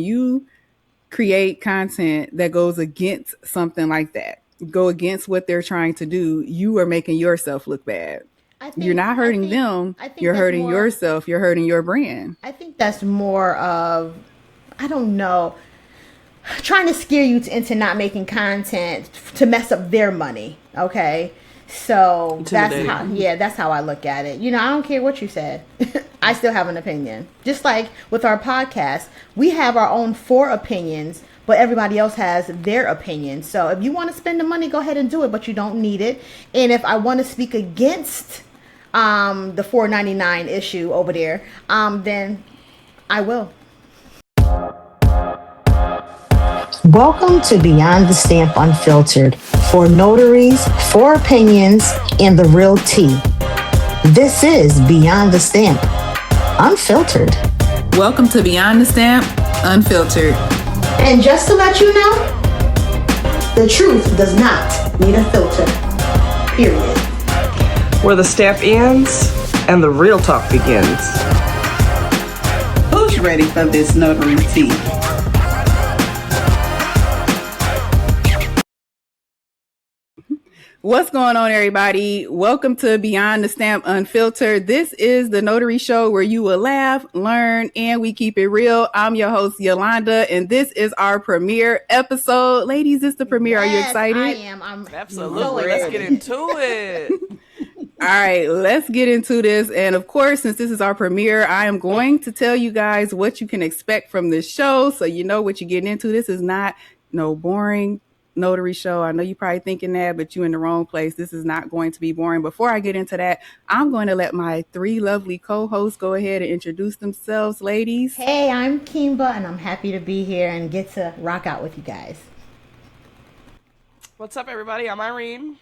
you create content that goes against something like that, go against what they're trying to do, you are making yourself look bad. You're not hurting them. You're hurting yourself. You're hurting your brand. I think that's more of, I don't know, trying to scare you into not making content to mess up their money. Okay. So that's how I look at it. I don't care what you said. I still have an opinion. Just like with our podcast, we have our own 4 opinions, but everybody else has their opinion. So if you want to spend the money, go ahead and do it, but you don't need it. And if I want to speak against the $4.99 issue over there, then I will. Welcome to Beyond the Stamp Unfiltered, for notaries, for opinions, and the real tea. This is Beyond the Stamp Unfiltered. Welcome to Beyond the Stamp Unfiltered. And just to let you know, the truth does not need a filter. Period. Where the stamp ends and the real talk begins. Who's ready for this notary tea? What's going on, everybody? Welcome to Beyond the Stamp Unfiltered. This is the notary show where you will laugh, learn, and we keep it real. I'm your host, Yolanda, and this is our premiere episode. Ladies, it's the premiere. Are you excited? I am. I'm absolutely. Let's get into it. All right, let's get into this. And of course, since this is our premiere, I am going to tell you guys what you can expect from this show, so you know what you're getting into. This is not no boring notary show. I know you're probably thinking that, but you're in the wrong place. This is not going to be boring. Before I get into that, I'm going to let my 3 lovely co-hosts go ahead and introduce themselves. Ladies. Hey, I'm Kimba, and I'm happy to be here and get to rock out with you guys. What's up, everybody? I'm Irene.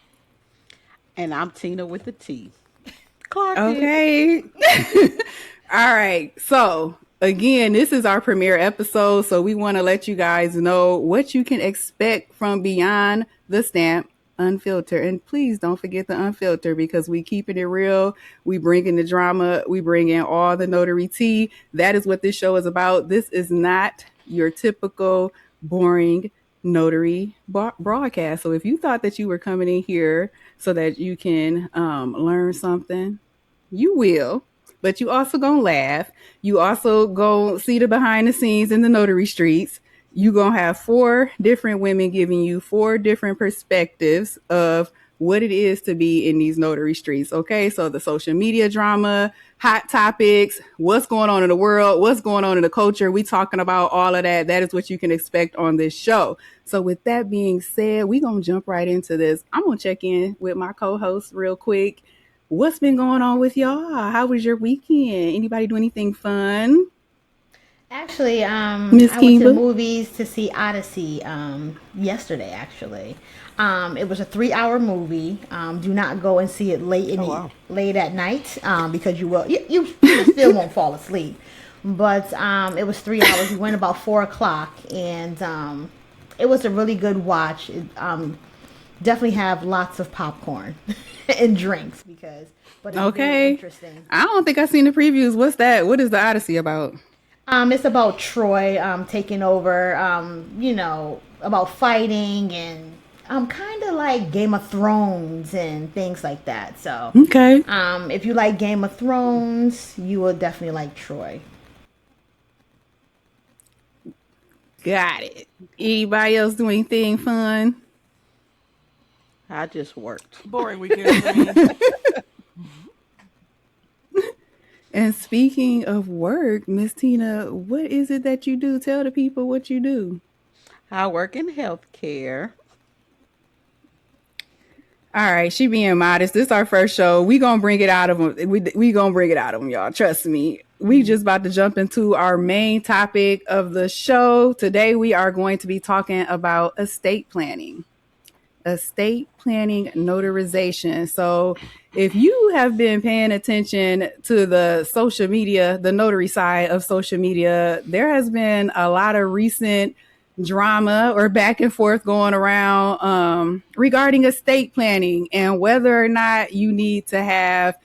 And I'm Tina with the T. Okay. All right. So again, this is our premiere episode, so we want to let you guys know what you can expect from Beyond the Stamp Unfiltered. And please don't forget the unfilter, because we keeping it real. We bring in the drama. We bring in all the notary tea. That is what this show is about. This is not your typical boring notary broadcast. So if you thought that you were coming in here so that you can learn something, you will. But you also gonna laugh. You also go see the behind the scenes in the notary streets. You gonna have 4 different women giving you 4 different perspectives of what it is to be in these notary streets. Okay, so the social media drama, hot topics, what's going on in the world, what's going on in the culture. We talking about all of that. That is what you can expect on this show. So with that being said, we gonna jump right into this. I'm gonna check in with my co-host real quick. What's been going on with y'all? How was your weekend? Anybody do anything fun? Actually, I went to the movies to see Odyssey yesterday, actually. It was a 3-hour movie. Do not go and see it late at night because you still won't fall asleep. But it was 3 hours. We went about 4 o'clock, and it was a really good watch. Definitely have lots of popcorn and drinks but it's really interesting. I don't think I've seen the previews. What's that? What is the Odyssey about? It's about Troy taking over, about fighting and kind of like Game of Thrones and things like that. So, okay. If you like Game of Thrones, you will definitely like Troy. Got it. Anybody else do anything fun? I just worked. Boring weekend for me. And speaking of work, Miss Tina, what is it that you do? Tell the people what you do. I work in healthcare. All right, she being modest. This is our first show. We gonna bring it out of them. We gonna bring it out of them, y'all. Trust me. We just about to jump into our main topic of the show. Today, we are going to be talking about estate planning. Estate planning notarization. So if you have been paying attention to the social media, the notary side of social media, there has been a lot of recent drama or back and forth going around regarding estate planning and whether or not you need to have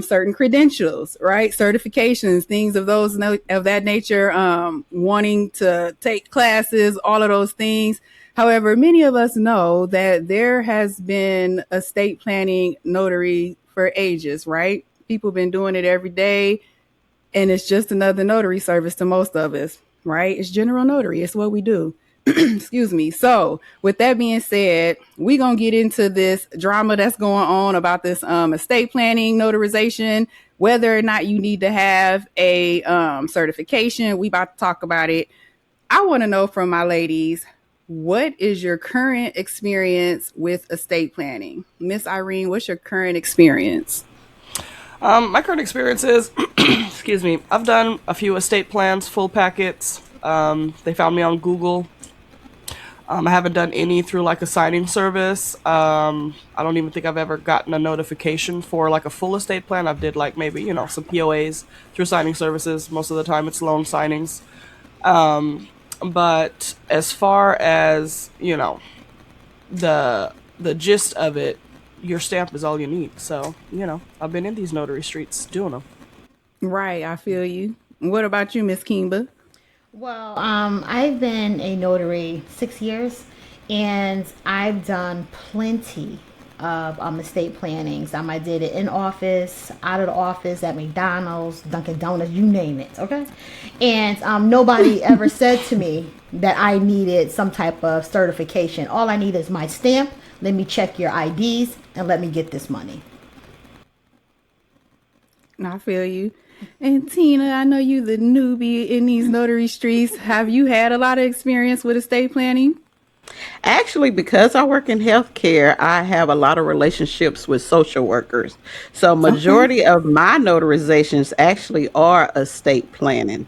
certain credentials, right? Certifications, things of of that nature, wanting to take classes, all of those things. However, many of us know that there has been estate planning notary for ages, right? People have been doing it every day, and it's just another notary service to most of us, right? It's general notary. It's what we do. Excuse me. So with that being said, we're going to get into this drama that's going on about this estate planning notarization, whether or not you need to have a certification. We about to talk about it. I want to know from my ladies, what is your current experience with estate planning? Miss Irene, what's your current experience? My current experience is, excuse me, I've done a few estate plans, full packets. They found me on Google. I haven't done any through like a signing service. I don't even think I've ever gotten a notification for like a full estate plan. I've did like maybe, some POAs through signing services. Most of the time it's loan signings. But as far as, the gist of it, your stamp is all you need. So, I've been in these notary streets doing them. Right, I feel you. What about you, Miss Kimba? Well, I've been a notary 6 years, and I've done plenty of estate plannings. I did it in office, out of the office, at McDonald's, Dunkin' Donuts, you name it, okay? And nobody ever said to me that I needed some type of certification. All I need is my stamp. Let me check your IDs, and let me get this money. I feel you. And Tina, I know you the newbie in these notary streets. Have you had a lot of experience with estate planning? Actually, because I work in healthcare, I have a lot of relationships with social workers. So majority of my notarizations actually are estate planning.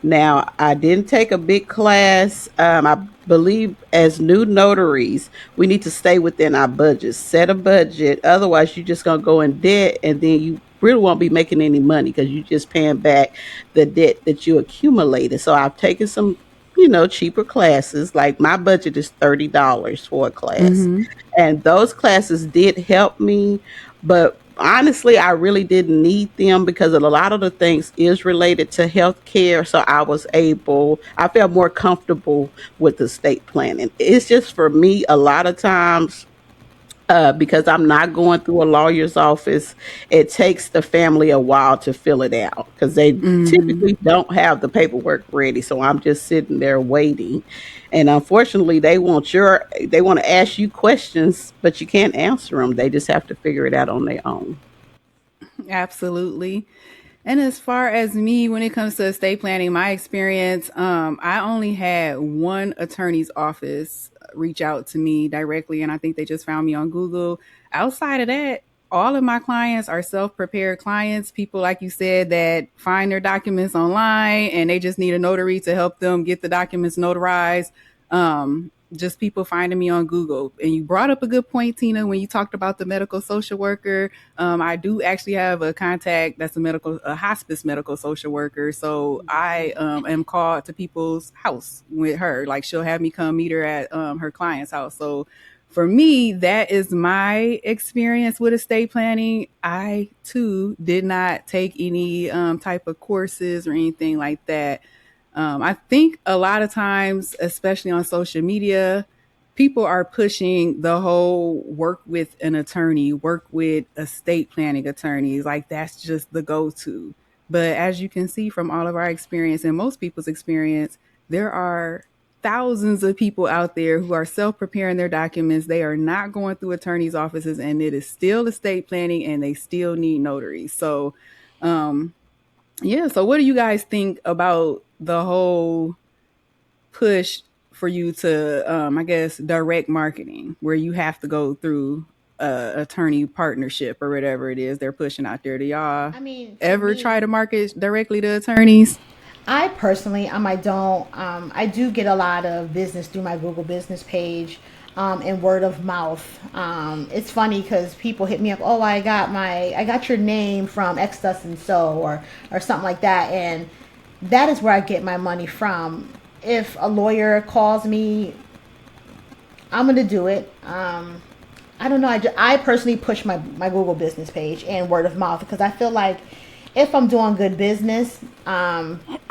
Now, I didn't take a big class. I believe as new notaries, we need to stay within our budget, set a budget. Otherwise, you're just going to go in debt, and then you really won't be making any money because you're just paying back the debt that you accumulated. So I've taken some, cheaper classes. Like my budget is $30 for a class. And those classes did help me. But honestly, I really didn't need them because a lot of the things is related to healthcare. So I felt more comfortable with estate planning. It's just for me, a lot of times, because I'm not going through a lawyer's office, it takes the family a while to fill it out because they typically don't have the paperwork ready. So I'm just sitting there waiting. And unfortunately, they want to ask you questions, but you can't answer them. They just have to figure it out on their own. Absolutely. And as far as me, when it comes to estate planning, my experience, I only had one attorney's office reach out to me directly, and I think they just found me on Google. Outside of that, all of my clients are self-prepared clients, people, like you said, that find their documents online and they just need a notary to help them get the documents notarized. Just people finding me on Google. And you brought up a good point, Tina, when you talked about the medical social worker. I do actually have a contact that's a hospice medical social worker. So I am called to people's house with her. Like she'll have me come meet her at her client's house. So for me, that is my experience with estate planning. I too did not take any type of courses or anything like that. I think a lot of times, especially on social media, people are pushing the whole work with an attorney, work with estate planning attorneys. Like that's just the go-to. But as you can see from all of our experience and most people's experience, there are thousands of people out there who are self-preparing their documents. They are not going through attorneys' offices, and it is still estate planning and they still need notaries. So, so what do you guys think about the whole push for you to, direct marketing, where you have to go through attorney partnership or whatever it is they're pushing out there? Do y'all try to market directly to attorneys? I personally, I don't. I do get a lot of business through my Google business page, and word of mouth. It's funny because people hit me up. Oh, I got your name from X thus and so, or something like that, and that is where I get my money from. If a lawyer calls me, I'm gonna do it. I don't know. I personally push my Google business page and word of mouth because I feel like if I'm doing good business,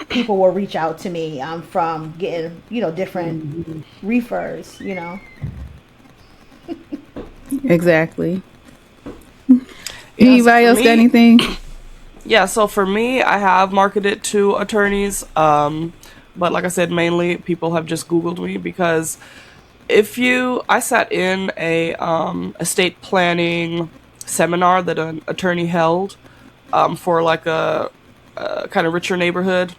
people will reach out to me from getting, different refers, Exactly. Yeah, Anybody else got anything? Yeah, so for me, I have marketed to attorneys, but like I said, mainly people have just Googled me because I sat in a estate planning seminar that an attorney held for like a kind of richer neighborhood,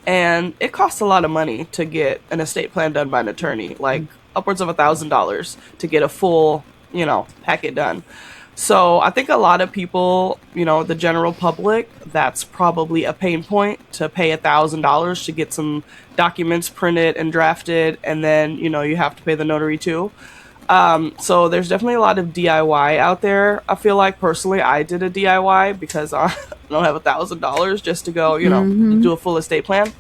and it costs a lot of money to get an estate plan done by an attorney, like upwards of $1,000 to get a full, packet done. So I think a lot of people, the general public, that's probably a pain point to pay $1,000 to get some documents printed and drafted, and then, you have to pay the notary too. So there's definitely a lot of DIY out there. I feel like personally I did a DIY because I don't have $1,000 just to go, do a full estate plan.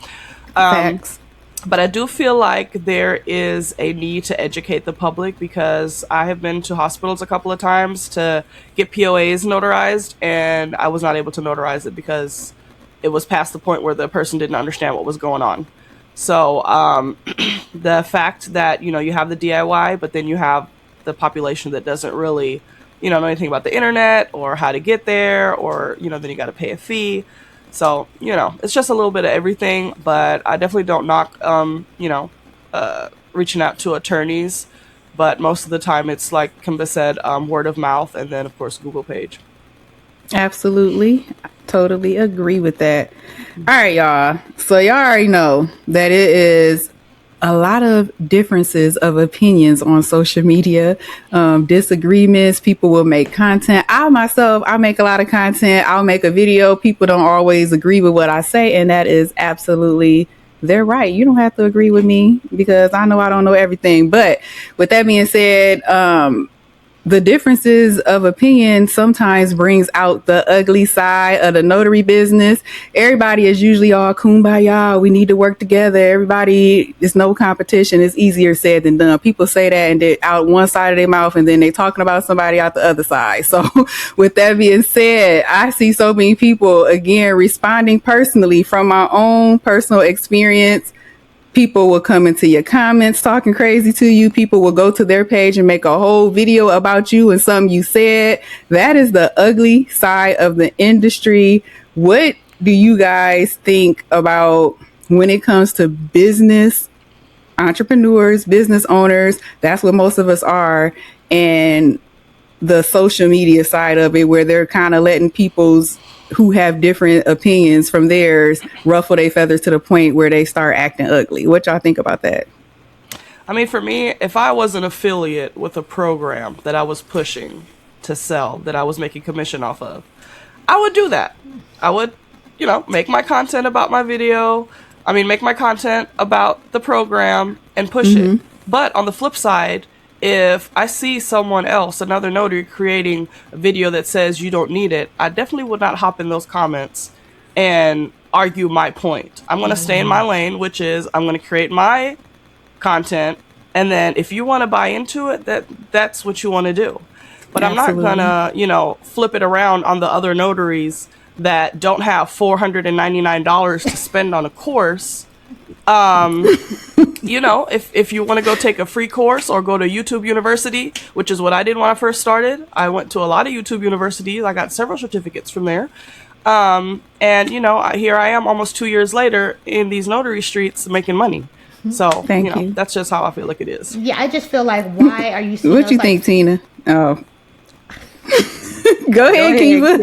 Facts. But I do feel like there is a need to educate the public because I have been to hospitals a couple of times to get POAs notarized, and I was not able to notarize it because it was past the point where the person didn't understand what was going on. So the fact that, you have the DIY, but then you have the population that doesn't really, know anything about the internet or how to get there, or, then you got to pay a fee. So, it's just a little bit of everything, but I definitely don't knock, reaching out to attorneys. But most of the time it's like Kimba said, word of mouth, and then, of course, Google page. Absolutely. Totally agree with that. All right, y'all. So y'all already know that it is a lot of differences of opinions on social media, disagreements. People will make content. I make a lot of content. I'll make a video. People don't always agree with what I say, and that is absolutely their right. You don't have to agree with me because I know I don't know everything. But with that being said, the differences of opinion sometimes brings out the ugly side of the notary business. Everybody is usually all kumbaya. We need to work together. Everybody, it's no competition. It's easier said than done. People say that and they out one side of their mouth and then they talking about somebody out the other side. So with that being said, I see so many people, again, responding personally from my own personal experience. People will come into your comments talking crazy to you. People will go to their page and make a whole video about you and something you said. That is the ugly side of the industry. What do you guys think about when it comes to business, entrepreneurs, business owners? That's what most of us are. And the social media side of it, where they're kind of letting people's who have different opinions from theirs ruffle their feathers to the point where they start acting ugly. What y'all think about that? I mean, for me, if I was an affiliate with a program that I was pushing to sell, that I was making commission off of, I would do that. I would, make my content about my video. Make my content about the program and push it. But on the flip side, if I see someone else, another notary, creating a video that says you don't need it, I definitely would not hop in those comments and argue my point. I'm going to stay in my lane, which is I'm going to create my content. And then if you want to buy into it, that's what you want to do. But absolutely. I'm not going to, flip it around on the other notaries that don't have $499 to spend on a course. If you want to go take a free course or go to YouTube University, which is what I did when I first started. I went to a lot of YouTube universities. I got several certificates from there. And here I am almost 2 years later in these notary streets making money. So, Thank you. That's just how I feel like it is. Yeah, I just feel like, why are you what you think, Tina? Oh. Go ahead, Kiva.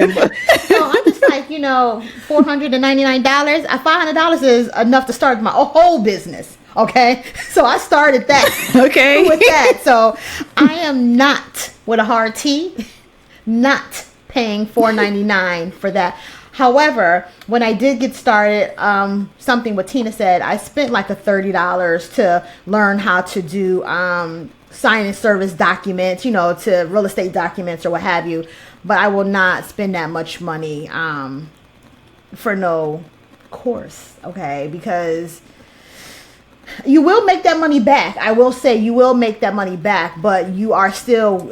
So I'm just like, $499. $500 is enough to start my whole business. Okay, so I started that. Okay, with that. So I am not, with a hard T, not paying $499 for that. However, when I did get started, something what Tina said, I spent like $30 to learn how to do sign and service documents, to real estate documents or what have you. But I will not spend that much money for no course, okay? Because, you will make that money back. I will say you will make that money back, but you are still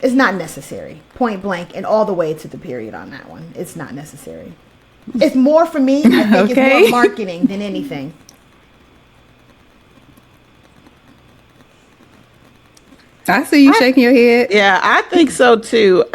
it's not necessary. Point blank and all the way to the period on that one. It's not necessary. It's more for me. I think it's more marketing than anything. I see you shaking your head. Yeah, I think so too.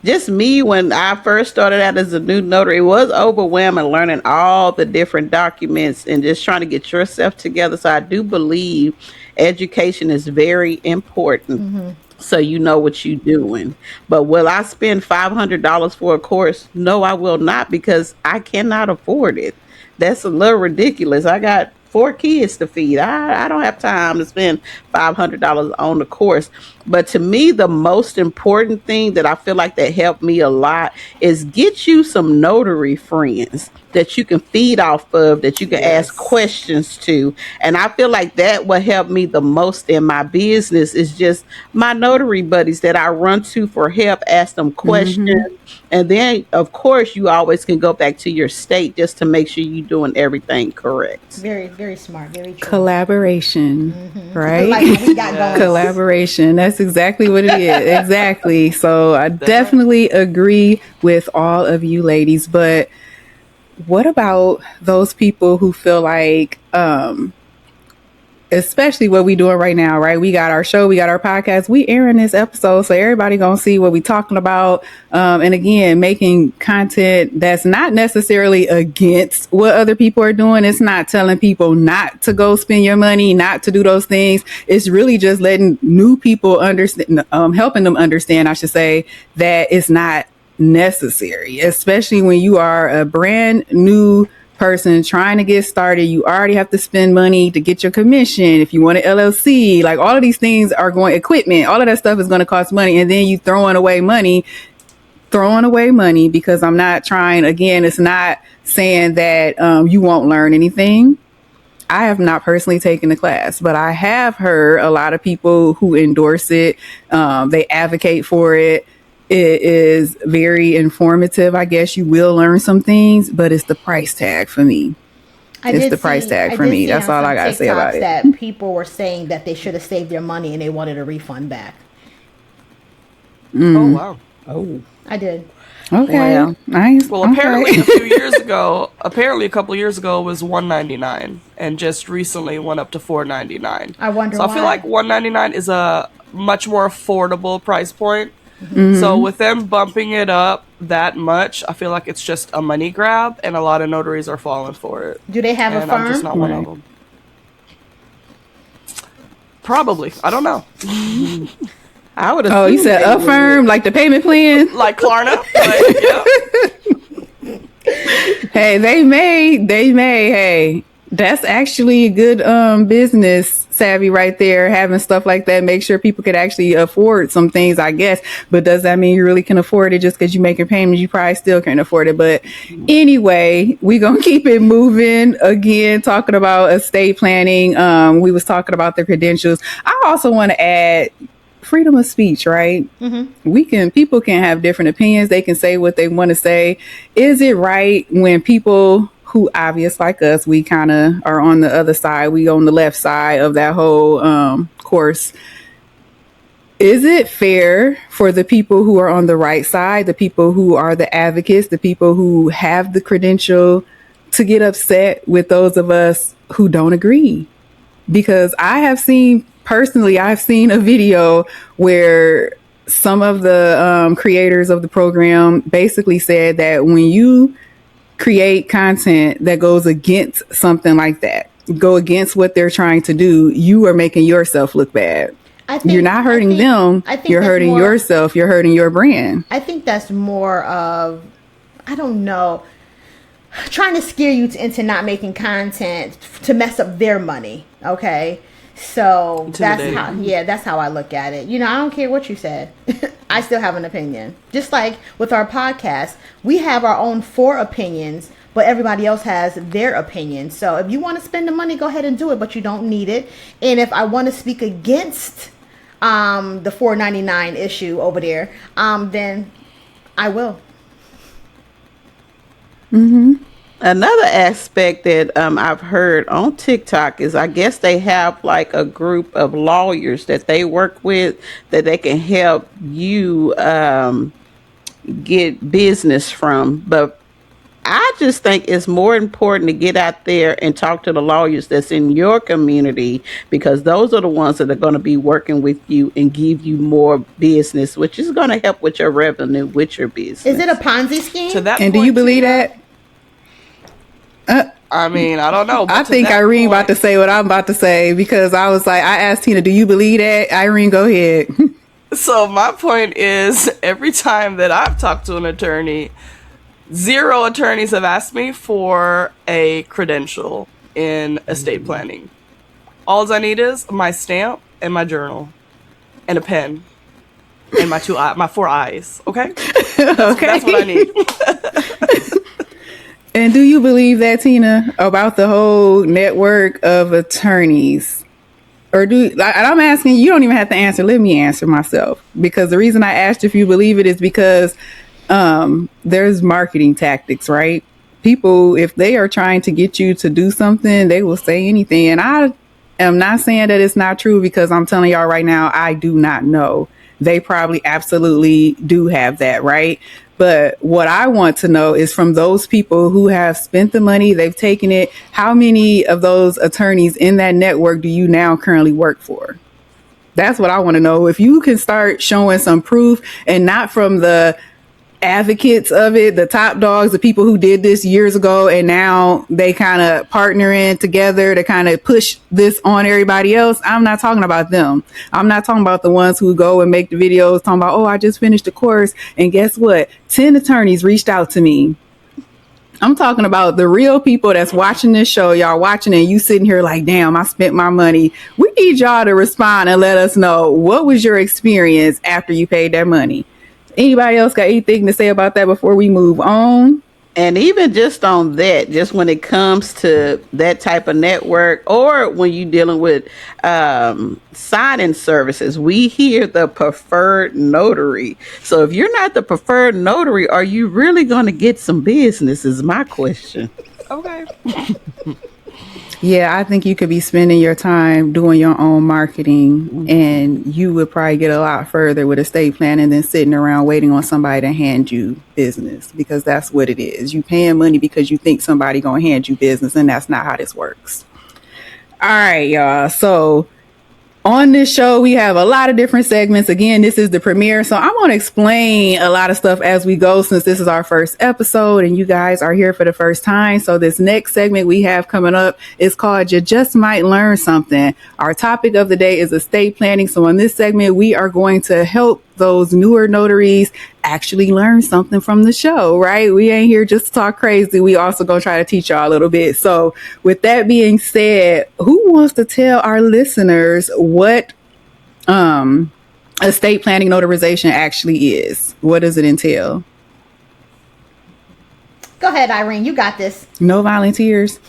Just me, when I first started out as a new notary, it was overwhelming learning all the different documents and just trying to get yourself together. So I do believe education is very important. Mm-hmm. So you know what you're doing. But will I spend $500 for a course? No, I will not, because I cannot afford it. That's a little ridiculous. I got 4 kids to feed. I don't have time to spend $500 on the course. But to me, the most important thing that I feel like that helped me a lot is get you some notary friends that you can feed off of, that you can ask questions to. And I feel like that will help me the most in my business is just my notary buddies that I run to for help, ask them questions. Mm-hmm. And then, of course, you always can go back to your state just to make sure you're doing everything correct. Very, very smart. Very true. Collaboration, right? Like we got going. Collaboration. That's exactly what it is. Exactly. So I definitely agree with all of you ladies. But what about those people who feel like, especially what we doing right now, right? We got our show, we got our podcast, we airing this episode, so everybody gonna see what we talking about. And again, making content that's not necessarily against what other people are doing. It's not telling people not to go spend your money, not to do those things. It's really just letting new people understand, helping them understand, I should say, that it's not necessary, especially when you are a brand new person trying to get started. You already have to spend money to get your commission. If you want an LLC, like all of these things are going, equipment, all of that stuff is going to cost money. And then you throwing away money because I'm not trying, again, it's not saying that you won't learn anything. I have not personally taken the class, but I have heard a lot of people who endorse it. They advocate for it. It is very informative. I guess you will learn some things, but it's the price tag for me. It's the price tag for me. That's all I got to say about it. That people were saying that they should have saved their money and they wanted a refund back. Oh, wow. Oh, I did. Okay. Well, nice. Well, apparently a couple of years ago, it was $199, and just recently went up to $499. I wonder why. So I feel like $199 is a much more affordable price point. Mm-hmm. So with them bumping it up that much, I feel like it's just a money grab, and a lot of notaries are falling for it. Do they have a firm? I'm just not one of them. Probably. I don't know. I would. Oh, you said a firm, like the payment plan, like Klarna. Yeah. Hey, they may. Hey, that's actually a good business savvy right there, having stuff like that. Make sure people could actually afford some things, I guess. But does that mean you really can afford it just because you making payments? You probably still can't afford it. But anyway, we gonna keep it moving. Again, talking about estate planning. We was talking about the credentials. I also want to add freedom of speech, right? Mm-hmm. People can have different opinions. They can say what they want to say. Is it right when people who obvious like us, we kind of are on the other side, we on the left side of that whole course? Is it fair for the people who are on the right side, the people who are the advocates, the people who have the credential, to get upset with those of us who don't agree? Because I've seen a video where some of the creators of the program basically said that when you create content that goes against something like that, go against what they're trying to do, you are making yourself look bad. You're not hurting them. You're hurting yourself. You're hurting your brand. I think that's more of, I don't know, trying to scare you into not making content to mess up their money. Okay. So that's how I look at it. I don't care what you said. I still have an opinion. Just like with our podcast, we have our own 4 opinions, but everybody else has their opinion. So if you want to spend the money, go ahead and do it, but you don't need it. And if I want to speak against the $4.99 issue over there, then I will. Mm-hmm. Another aspect that I've heard on TikTok is I guess they have like a group of lawyers that they work with that they can help you get business from. But I just think it's more important to get out there and talk to the lawyers that's in your community because those are the ones that are going to be working with you and give you more business, which is going to help with your revenue, with your business. Is it a Ponzi scheme? To that And point, do you believe that? I mean, I don't know. I think Irene about to say what I'm about to say because I was like, I asked Tina, do you believe that? Irene, go ahead. So my point is, every time that I've talked to an attorney, 0 attorneys have asked me for a credential in estate planning. All I need is my stamp and my journal and a pen and my 4 eyes. Okay? That's what I need. And do you believe that, Tina, about the whole network of attorneys? Or I'm asking, you don't even have to answer. Let me answer myself. Because the reason I asked if you believe it is because there's marketing tactics, right? People, if they are trying to get you to do something, they will say anything. And I am not saying that it's not true because I'm telling y'all right now, I do not know. They probably absolutely do have that, right? But what I want to know is from those people who have spent the money, they've taken it, how many of those attorneys in that network do you now currently work for? That's what I want to know. If you can start showing some proof and not from the advocates of it, the top dogs, the people who did this years ago, and now they kind of partnering together to kind of push this on everybody else. I'm not talking about them. I'm not talking about the ones who go and make the videos talking about, oh, I just finished the course. And guess what? 10 attorneys reached out to me. I'm talking about the real people that's watching this show. Y'all watching and you sitting here like, damn, I spent my money. We need y'all to respond and let us know what was your experience after you paid that money. Anybody else got anything to say about that before we move on? And even just on that, just when it comes to that type of network or when you're dealing with signing services, we hear the preferred notary. So if you're not the preferred notary, are you really going to get some business is my question. Okay. Yeah, I think you could be spending your time doing your own marketing and you would probably get a lot further with estate planning than sitting around waiting on somebody to hand you business because that's what it is. You paying money because you think somebody gonna hand you business and that's not how this works. All right, y'all. So on this show, we have a lot of different segments. Again, this is the premiere. So I'm going to explain a lot of stuff as we go since this is our first episode and you guys are here for the first time. So this next segment we have coming up is called You Just Might Learn Something. Our topic of the day is estate planning. So in this segment, we are going to help those newer notaries actually learn something from the show, right? We ain't here just to talk crazy. We also gonna try to teach y'all a little bit. So with that being said, who wants to tell our listeners what estate planning notarization actually is? What does it entail? Go ahead, Irene. You got this. No volunteers.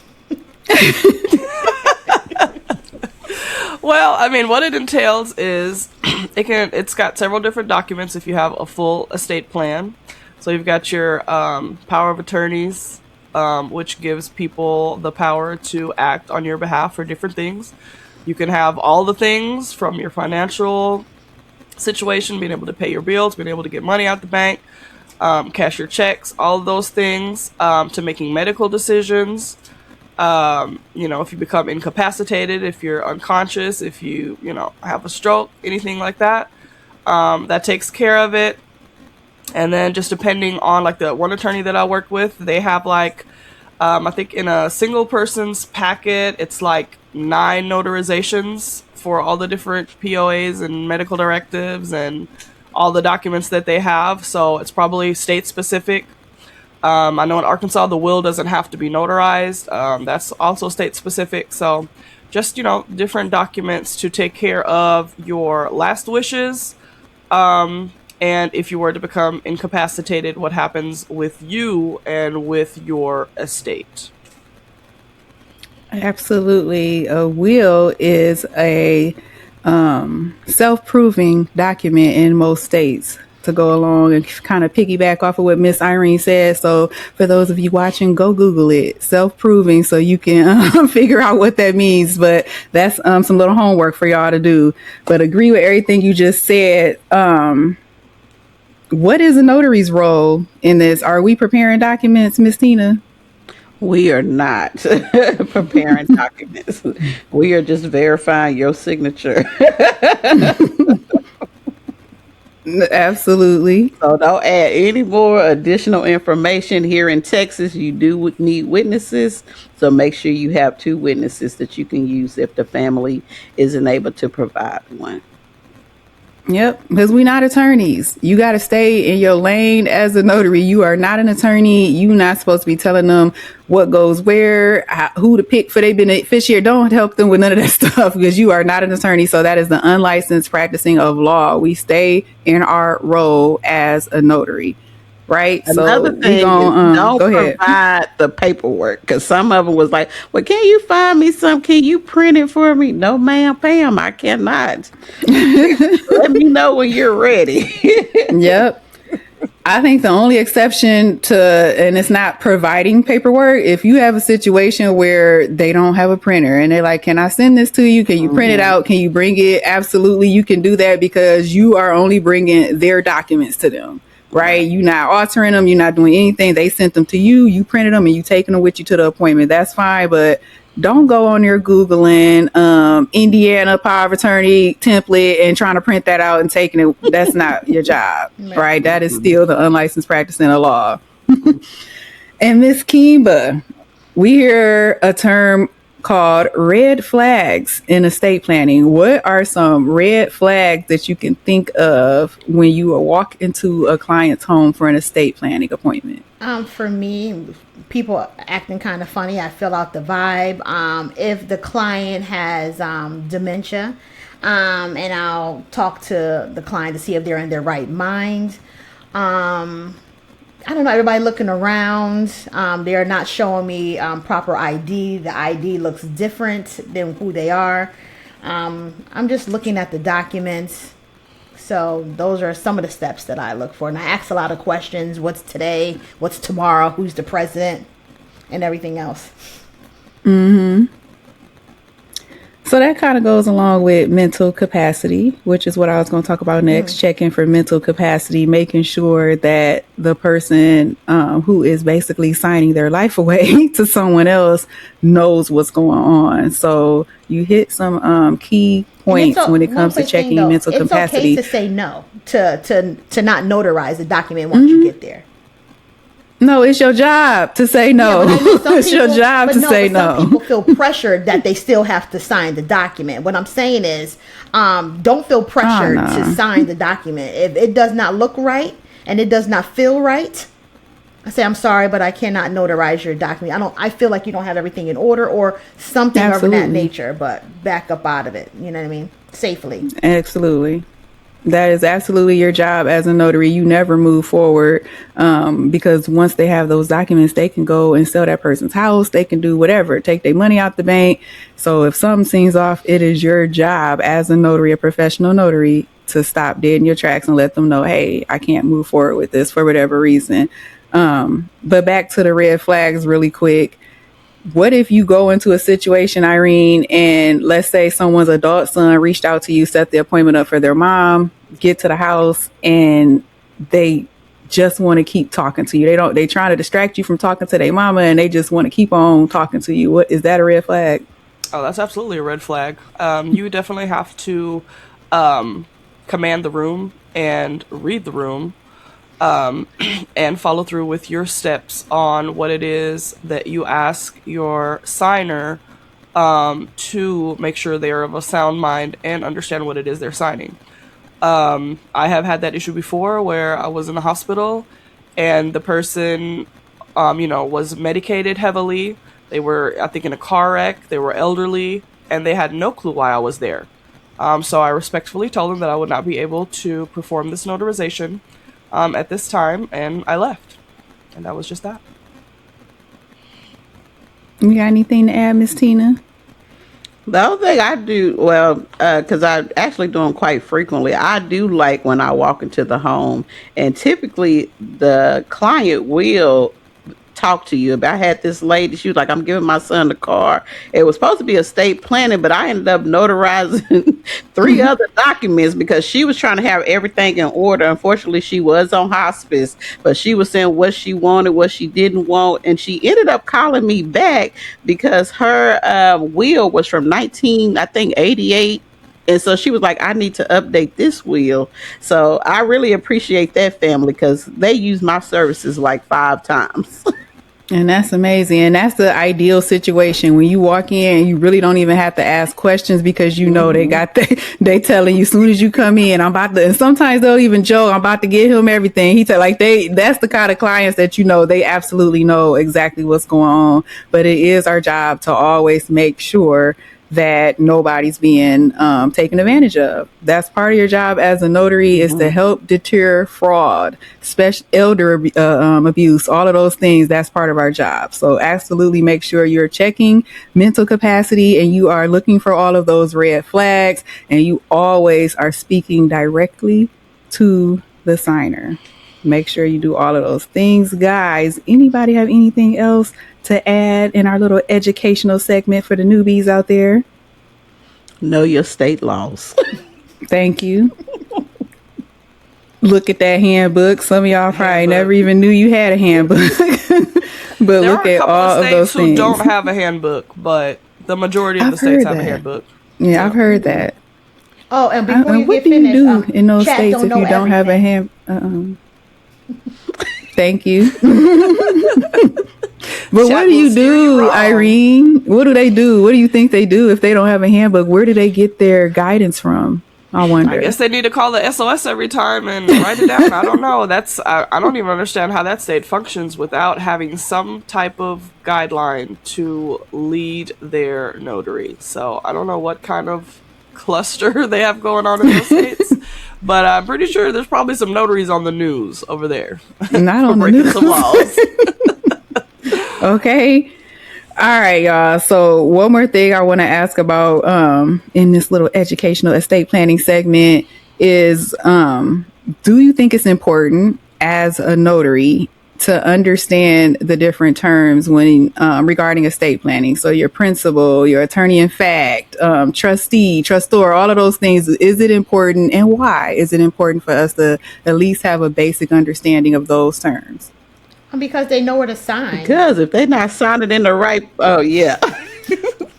Well, I mean, what it entails is it's got several different documents if you have a full estate plan. So you've got your power of attorneys, which gives people the power to act on your behalf for different things. You can have all the things from your financial situation, being able to pay your bills, being able to get money out the bank, cash your checks, all of those things, to making medical decisions. If you become incapacitated, if you're unconscious, if you have a stroke, anything like that, that takes care of it. And then just depending on like the one attorney that I work with, they have like, I think in a single person's packet, it's like 9 notarizations for all the different POAs and medical directives and all the documents that they have. So it's probably state specific. I know in Arkansas, the will doesn't have to be notarized. That's also state specific. So just, different documents to take care of your last wishes. And if you were to become incapacitated, what happens with you and with your estate. Absolutely. A will is a self-proving document in most states. to go along and kind of piggyback off of what Miss Irene said. So for those of you watching, go Google it, self-proving, so you can figure out what that means. But that's some little homework for y'all to do. But agree with everything you just said. What is a notary's role in this? Are we preparing documents, Miss Tina? We are not preparing documents. We are just verifying your signature. Absolutely. So don't add any more additional information. Here in Texas, you do need witnesses. So make sure you have 2 witnesses that you can use if the family isn't able to provide one. Yep, because we're not attorneys. You got to stay in your lane as a notary. You are not an attorney. You're not supposed to be telling them what goes where, who to pick for their beneficiary. Don't help them with none of that stuff, because you are not an attorney. So that is the unlicensed practicing of law. We stay in our role as a notary. Right. Another so thing don't go ahead. Provide the paperwork, because some of them was like, well, can you find me some? Can you print it for me? No, ma'am, Pam, I cannot. Let me know when you're ready. Yep. I think the only exception to, and it's not providing paperwork, if you have a situation where they don't have a printer and they're like, can I send this to you? Can you print it out? Can you bring it? Absolutely. You can do that, because you are only bringing their documents to them. Right. You're not altering them. You're not doing anything. They sent them to you. You printed them and you taking them with you to the appointment. That's fine. But don't go on there Googling Indiana power of attorney template and trying to print that out and taking it. That's not your job. Right. That is still the unlicensed practicing of law. And Miss Kimba, we hear a term called red flags in estate planning. What are some red flags that you can think of when you walk into a client's home for an estate planning appointment? For me, people acting kind of funny. I fill out the vibe. If the client has dementia, and I'll talk to the client to see if they're in their right mind. I don't know, everybody looking around. They're not showing me proper ID. The ID looks different than who they are. I'm just looking at the documents. So those are some of the steps that I look for. And I ask a lot of questions. What's today? What's tomorrow? Who's the president? And everything else. Mm-hmm. So that kind of goes along with mental capacity, which is what I was going to talk about next. Checking for mental capacity, making sure that the person who is basically signing their life away to someone else knows what's going on. So you hit some key points when it comes to checking mental capacity. It's okay to say no, to not notarize the document once you get there. No, it's your job to say no. It's your job to say no. Some people feel pressured that they still have to sign the document. What I'm saying is, don't feel pressured to sign the document. If it does not look right and it does not feel right, I say, I'm sorry, but I cannot notarize your document. I feel like you don't have everything in order or something of that nature, but back up out of it. You know what I mean? Safely. Absolutely. That is absolutely your job as a notary. You never move forward because once they have those documents, they can go and sell that person's house. They can do whatever, take their money out the bank. So if something seems off, it is your job as a notary, a professional notary, to stop dead in your tracks and let them know, hey, I can't move forward with this for whatever reason. But back to the red flags really quick. What if you go into a situation, Irene, and let's say someone's adult son reached out to you, set the appointment up for their mom, get to the house, and they just want to keep talking to you. They trying to distract you from talking to their mama, and they just want to keep on talking to you. What is that a red flag? Oh, that's absolutely a red flag. You definitely have to command the room and read the room. And follow through with your steps on what it is that you ask your signer to make sure they are of a sound mind and understand what it is they're signing. I have had that issue before where I was in the hospital and the person, was medicated heavily. They were, I think, in a car wreck. They were elderly and they had no clue why I was there. So I respectfully told them that I would not be able to perform this notarization at this time, and I left. And that was just that. You got anything to add, Miss Tina? The other thing I do, well, because I actually do them quite frequently, I do like when I walk into the home, and typically the client will talk to you. But I had this lady, she was like, I'm giving my son the car. It was supposed to be estate planning, but I ended up notarizing three other documents because she was trying to have everything in order. Unfortunately, she was on hospice, but she was saying what she wanted, what she didn't want. And she ended up calling me back because her will was from 19, I think, 88. And so she was like, I need to update this will. So I really appreciate that family because they use my services like 5 times. And that's amazing. And that's the ideal situation when you walk in and you really don't even have to ask questions because you know they telling you as soon as you come in, I'm about to, and sometimes they'll even joke, I'm about to get him everything. That's the kind of clients that they absolutely know exactly what's going on. But it is our job to always make sure that nobody's being taken advantage of. That's part of your job as a notary is to help deter fraud, special elder abuse, all of those things. That's part of our job. So absolutely make sure you're checking mental capacity and you are looking for all of those red flags and you always are speaking directly to the signer. Make sure you do all of those things, guys. Anybody have anything else to add in our little educational segment for the newbies out there? Know your state laws. Thank you. Look at that handbook. Some of y'all probably never even knew you had a handbook. But there look at all of those things. Who don't have a handbook, but the majority of the states have a handbook. Yeah, I've heard that. Oh, and before you what get do finished, you do in those chat states if you don't have a hand? Thank you. But what do you do, Irene? What do they do? What do you think they do if they don't have a handbook? Where do they get their guidance from? I wonder. I guess they need to call the SOS every time and write it down. I don't know. I don't even understand how that state functions without having some type of guideline to lead their notary. So I don't know what kind of cluster they have going on in those states. But I'm pretty sure there's probably some notaries on the news over there. Not on the news. Some laws. Okay. All right, y'all. So one more thing I want to ask about in this little educational estate planning segment is do you think it's important as a notary to understand the different terms when regarding estate planning? So your principal, your attorney in fact, trustee, trustor, all of those things. Is it important and why is it important for us to at least have a basic understanding of those terms? Because they know where to sign. Because if they're not signing in the right, oh yeah.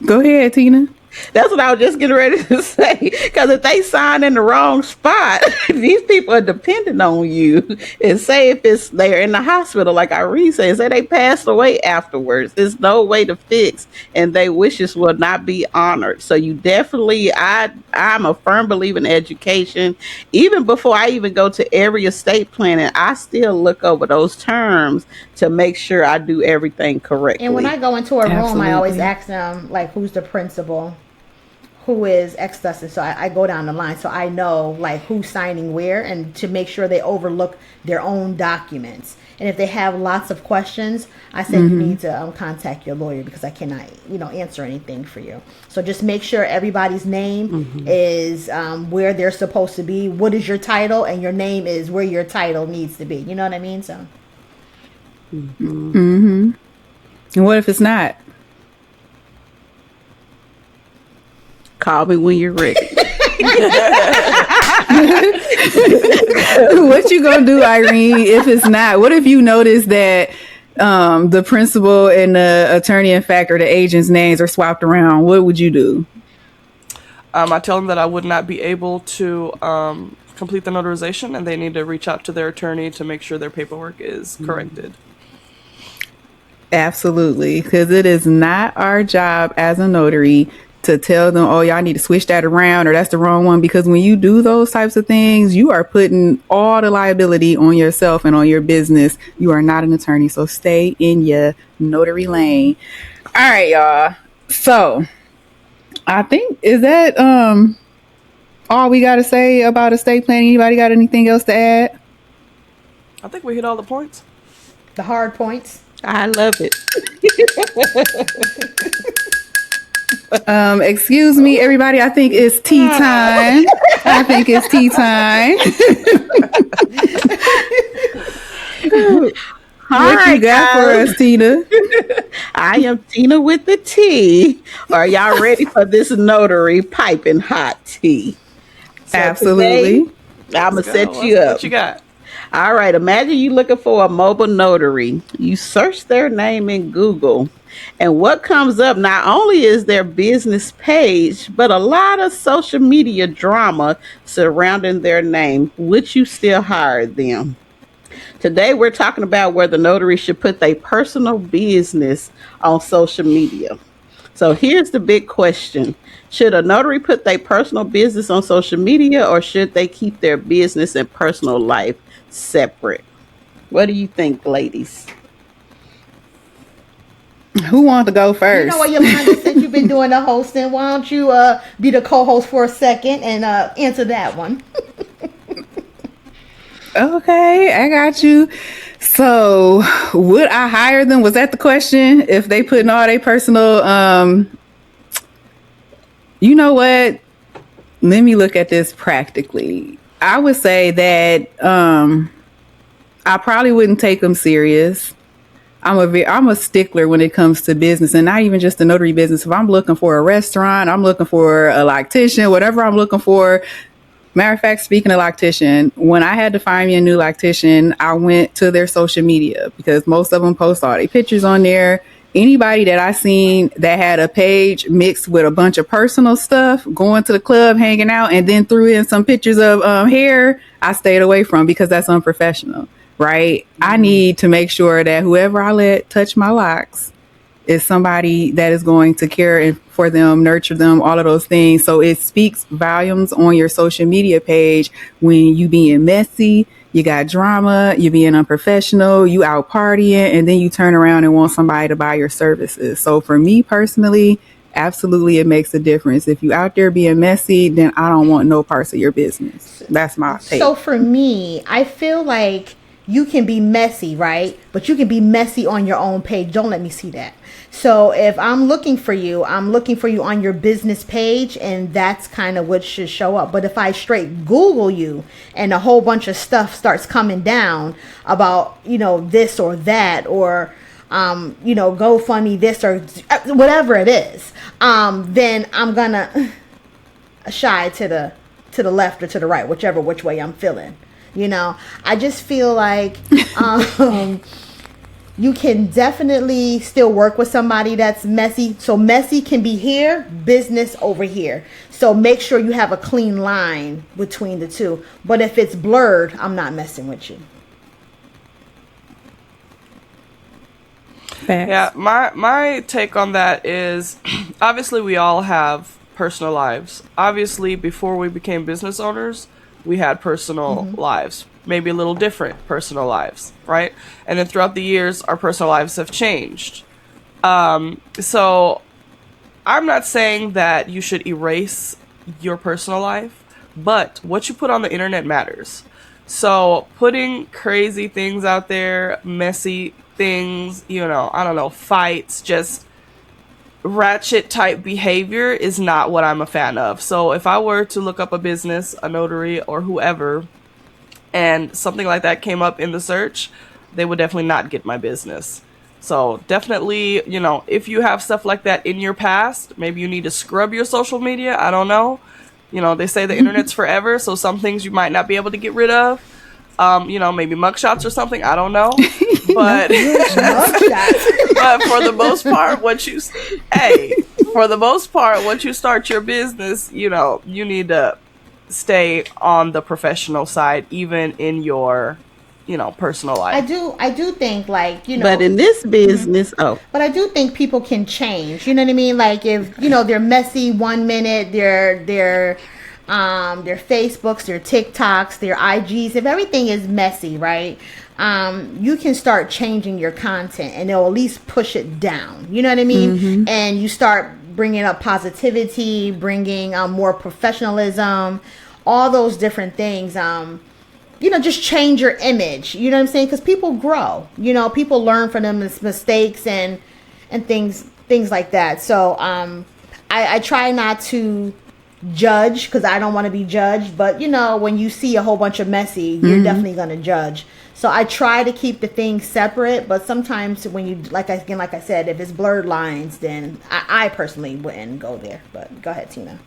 Go ahead, Tina. That's what I was just getting ready to say. Because if they sign in the wrong spot, these people are dependent on you. And say if they're in the hospital, like Irene said, say they passed away afterwards. There's no way to fix, and their wishes will not be honored. So you definitely, I'm a firm believer in education. Even before I even go to every estate planning, I still look over those terms to make sure I do everything correctly. And when I go into a room, I always ask them, like, who's the principal? Who is X thus, and so I go down the line so I know like who's signing where and to make sure they overlook their own documents. And if they have lots of questions, I say you need to contact your lawyer because I cannot answer anything for you. So just make sure everybody's name is where they're supposed to be. What is your title? And your name is where your title needs to be. You know what I mean? So and what if it's not? Call me when you're ready. What you gonna do, Irene, if it's not? What if you notice that the principal and the attorney in fact or the agent's names are swapped around? What would you do? I tell them that I would not be able to complete the notarization and they need to reach out to their attorney to make sure their paperwork is corrected. Absolutely, because it is not our job as a notary to tell them, oh, y'all need to switch that around or that's the wrong one. Because when you do those types of things, you are putting all the liability on yourself and on your business. You are not an attorney. So stay in your notary lane. All right, y'all. So I think, is that all we got to say about estate planning? Anybody got anything else to add? I think we hit all the points. The hard points. I love it. Excuse me, everybody. I think it's tea time. I think it's tea time. What you got for us, Tina? I am Tina with the tea. Are y'all ready for this notary piping hot tea? So Absolutely. I'm going to set you up. What you got? All right. Imagine you looking for a mobile notary. You search their name in Google. And what comes up not only is their business page, but a lot of social media drama surrounding their name. Would you still hire them? Today, we're talking about whether notaries should put their personal business on social media. So here's the big question. Should a notary put their personal business on social media, or should they keep their business and personal life separate? What do you think, ladies? Who wants to go first? You know what, Yolanda, since you've been doing the hosting, why don't you be the co-host for a second and answer that one? Okay, I got you. So, would I hire them? Was that the question? If they put in all their personal, you know what? Let me look at this practically. I would say that I probably wouldn't take them serious. I'm a stickler when it comes to business, and not even just the notary business. If I'm looking for a restaurant, I'm looking for a loctician, whatever I'm looking for. Matter of fact, speaking of loctician, when I had to find me a new loctician, I went to their social media because most of them post all their pictures on there. Anybody that I seen that had a page mixed with a bunch of personal stuff, going to the club, hanging out, and then threw in some pictures of hair, I stayed away from because that's unprofessional, right? Mm-hmm. I need to make sure that whoever I let touch my locks is somebody that is going to care for them, nurture them, all of those things. So it speaks volumes on your social media page when you being messy, you got drama, you being unprofessional, you out partying, and then you turn around and want somebody to buy your services. So for me personally, absolutely it makes a difference. If you out there being messy, then I don't want no parts of your business. That's my take. So for me, I feel like you can be messy, right? But you can be messy on your own page. Don't let me see that. So if I'm looking for you on your business page, and that's kind of what should show up. But if I straight Google you and a whole bunch of stuff starts coming down about, this or that, or, GoFundMe this or whatever it is, then I'm gonna shy to the left or to the right, which way I'm feeling. I just feel like you can definitely still work with somebody that's messy. So messy can be here, business over here. So make sure you have a clean line between the two. But if it's blurred, I'm not messing with you. Facts. Yeah, my take on that is obviously we all have personal lives. Obviously, before we became business owners, we had personal lives, maybe a little different personal lives, right? And then throughout the years, our personal lives have changed. So I'm not saying that you should erase your personal life, but what you put on the internet matters. So putting crazy things out there, messy things, I don't know, fights, just ratchet type behavior is not what I'm a fan of. So if I were to look up a business, a notary, or whoever, and something like that came up in the search, they would definitely not get my business. So definitely, if you have stuff like that in your past, maybe you need to scrub your social media. I don't know. They say the internet's forever, so some things you might not be able to get rid of. Maybe mugshots or something. I don't know. But but for the most part, once you start your business, you need to stay on the professional side, even in your, personal life. I do think But in this business, But I do think people can change. You know what I mean? Like if, they're messy 1 minute, their Facebooks, their TikToks, their IGs, if everything is messy, right? You can start changing your content and they'll at least push it down. You know what I mean? Mm-hmm. And you start bringing up positivity, bringing more professionalism, all those different things. Just change your image. You know what I'm saying? Because people grow. People learn from them mistakes and things like that. So I I try not to judge because I don't want to be judged. But when you see a whole bunch of messy, you're definitely gonna judge. So I try to keep the things separate. But sometimes when you like I said, if it's blurred lines, then I personally wouldn't go there. But go ahead, Tina.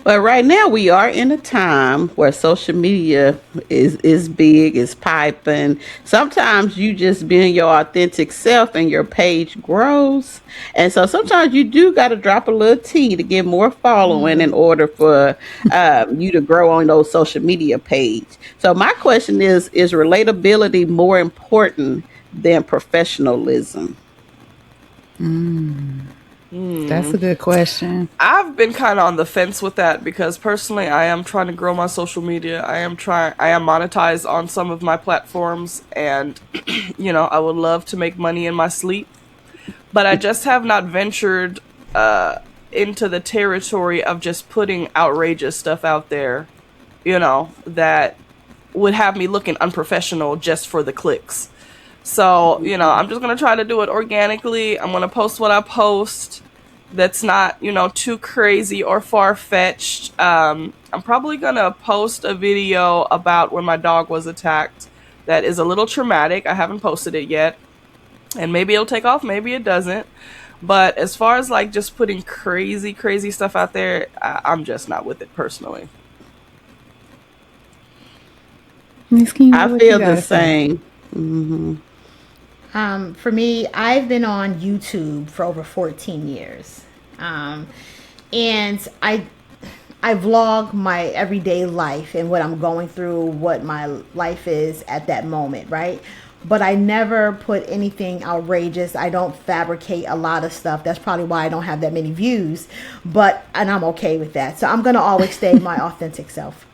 But right now we are in a time where social media is big, is piping. Sometimes you just being your authentic self and your page grows. And so sometimes you do got to drop a little tea to get more following in order for you to grow on those social media page. So my question is relatability more important than professionalism? That's a good question. I've been kind of on the fence with that because personally I am trying to grow my social media. I am monetized on some of my platforms, and I would love to make money in my sleep, but I just have not ventured into the territory of just putting outrageous stuff out there, that would have me looking unprofessional just for the clicks. So, I'm just going to try to do it organically. I'm going to post what I post that's not, too crazy or far-fetched. I'm probably going to post a video about when my dog was attacked that is a little traumatic. I haven't posted it yet. And maybe it'll take off, maybe it doesn't. But as far as like just putting crazy stuff out there, I'm just not with it personally. I feel the same. Mm-hmm. For me, I've been on YouTube for over 14 years. And I vlog my everyday life and what I'm going through, what my life is at that moment, right? But I never put anything outrageous. I don't fabricate a lot of stuff. That's probably why I don't have that many views. And I'm okay with that. So I'm going to always stay my authentic self.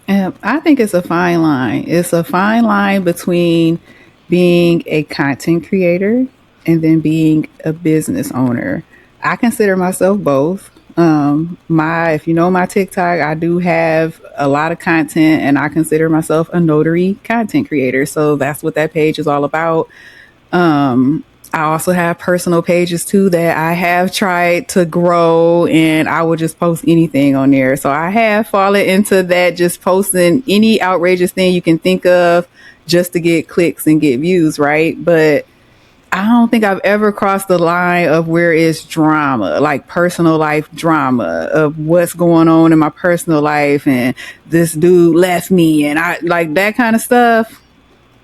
I think it's a fine line. It's a fine line between being a content creator and then being a business owner. I consider myself both. If you know my TikTok, I do have a lot of content, and I consider myself a notary content creator. So that's what that page is all about. I also have personal pages too that I have tried to grow, and I would just post anything on there. So I have fallen into that, just posting any outrageous thing you can think of just to get clicks and get views, right? But I don't think I've ever crossed the line of where it's drama, like personal life drama of what's going on in my personal life, and this dude left me, and I like that kind of stuff.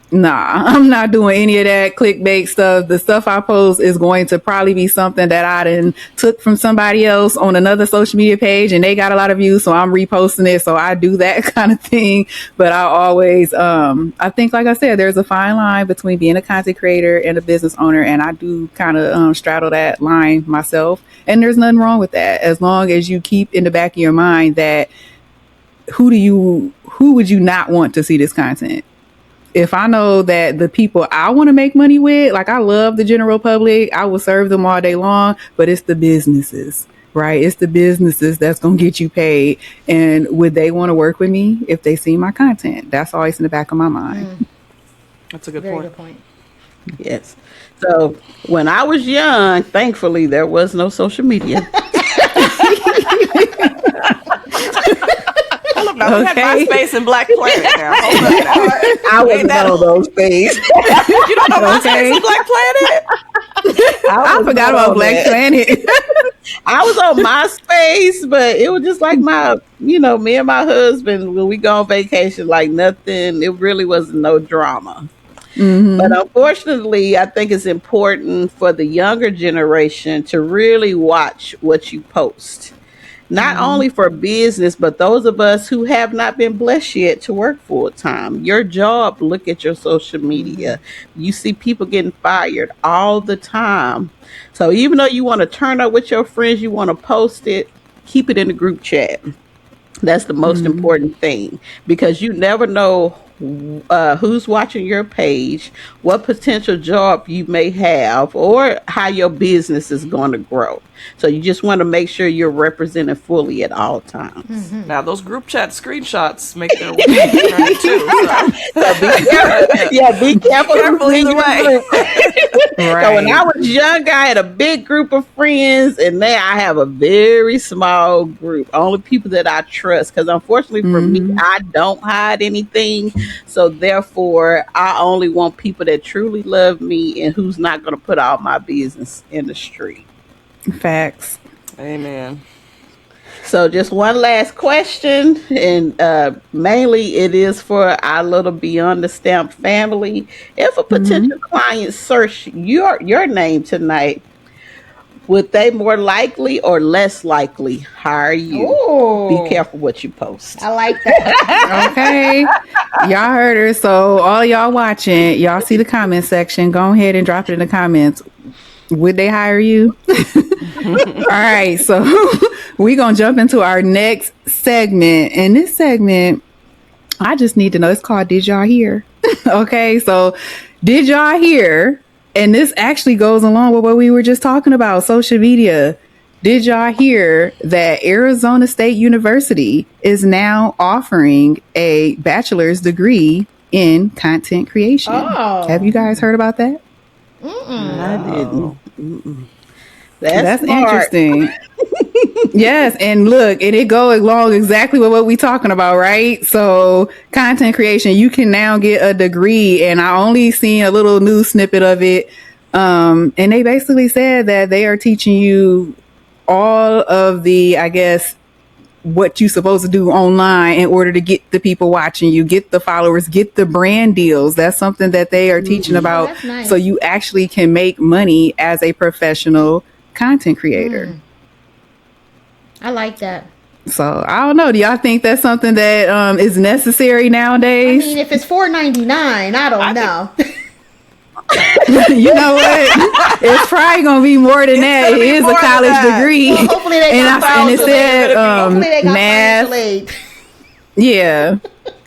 Nah, I'm not doing any of that clickbait stuff. The stuff I post is going to probably be something that I done took from somebody else on another social media page, and they got a lot of views, so I'm reposting it. So I do that kind of thing. But I always, I think, like I said, there's a fine line between being a content creator and a business owner, and I do kind of straddle that line myself. And there's nothing wrong with that, as long as you keep in the back of your mind that who would you not want to see this content? If I know that the people I want to make money with, like I love the general public, I will serve them all day long, but it's the businesses, right? It's the businesses that's going to get you paid. And would they want to work with me if they see my content? That's always in the back of my mind. That's a good Very point. good point. Yes. So when I was young, thankfully, there was no social media. Hold up now. We had MySpace and Black Planet now. Hold up now. I wasn't on those things. You don't know MySpace and Black Planet? I forgot about Black Planet. I was on MySpace, but it was just like me and my husband, when we go on vacation, like nothing, it really wasn't no drama. Mm-hmm. But unfortunately, I think it's important for the younger generation to really watch what you post. Not only for business, but those of us who have not been blessed yet to work full time. Your job, look at your social media. You see people getting fired all the time. So even though you want to turn up with your friends, you want to post it, keep it in the group chat. That's the most important thing, because you never know who's watching your page, what potential job you may have, or how your business is going to grow. So you just want to make sure you're represented fully at all times. Mm-hmm. Now those group chat screenshots make their way too. So be careful. Yeah, be careful either way. Right. So when I was young, I had a big group of friends, and now I have a very small group. Only people that I trust, because unfortunately for me, I don't hide anything. So therefore, I only want people that truly love me and who's not going to put all my business in the street. Facts. Amen. So just one last question, and mainly it is for our little Beyond the Stamp family. If a potential client search your name tonight, would they more likely or less likely hire you? Ooh. Be careful what you post. I like that. Okay. Y'all heard her. So all y'all watching, y'all see the comment section. Go ahead and drop it in the comments. Would they hire you? All right. So we're going to jump into our next segment. And this segment, I just need to know, it's called Did Y'all Hear? Okay. So did y'all hear? And this actually goes along with what we were just talking about, social media. Did y'all hear that Arizona State University is now offering a bachelor's degree in content creation? Oh. Have you guys heard about that? I didn't. That's interesting. Yes, and look, and it goes along exactly with what we talking about, right? So content creation, you can now get a degree, and I only seen a little news snippet of it. And they basically said that they are teaching you all of the, I guess, what you're supposed to do online in order to get the people watching you, get the followers, get the brand deals. That's something that they are teaching about. That's nice. So you actually can make money as a professional content creator. I like that. So I don't know. Do y'all think that's something that is necessary nowadays? I mean, if it's $4.99, I don't know. You know what? It's probably gonna be more than that. It is a college degree. Well, hopefully they got and it said math. Yeah.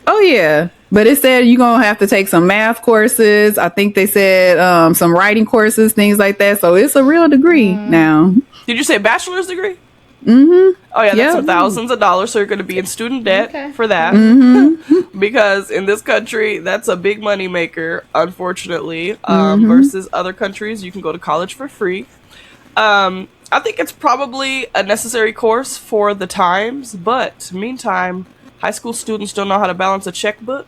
Oh yeah. But it said you're gonna have to take some math courses. I think they said some writing courses, things like that. So it's a real degree now. Did you say bachelor's degree? Mm-hmm. Oh yeah, that's some thousands of dollars. So you're going to be in student debt for that. Because in this country, that's a big money maker, unfortunately. Versus other countries, you can go to college for free. I think it's probably a necessary course for the times, but meantime, high school students don't know how to balance a checkbook,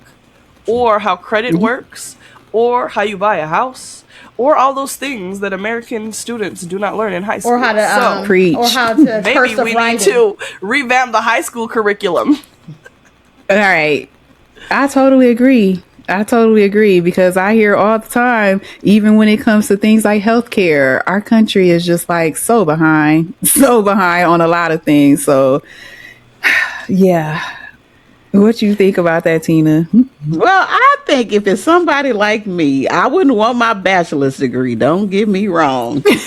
or how credit works, or how you buy a house, or all those things that American students do not learn in high school. Or how to preach. Or how to maybe we need to revamp the high school curriculum. All right. I totally agree because I hear all the time, even when it comes to things like healthcare, our country is just like so behind on a lot of things. So yeah. What you think about that, Tina? Well, I think if it's somebody like me, I wouldn't want my bachelor's degree. Don't get me wrong. But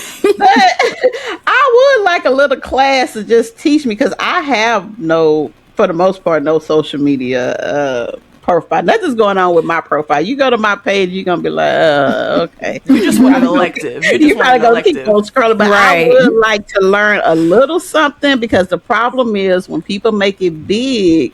I would like a little class to just teach me, because I have for the most part, no social media profile. Nothing's going on with my profile. You go to my page, you're going to be like, okay. You just want an elective. You're probably going to keep on scrolling. But I would like to learn a little something, because the problem is when people make it big,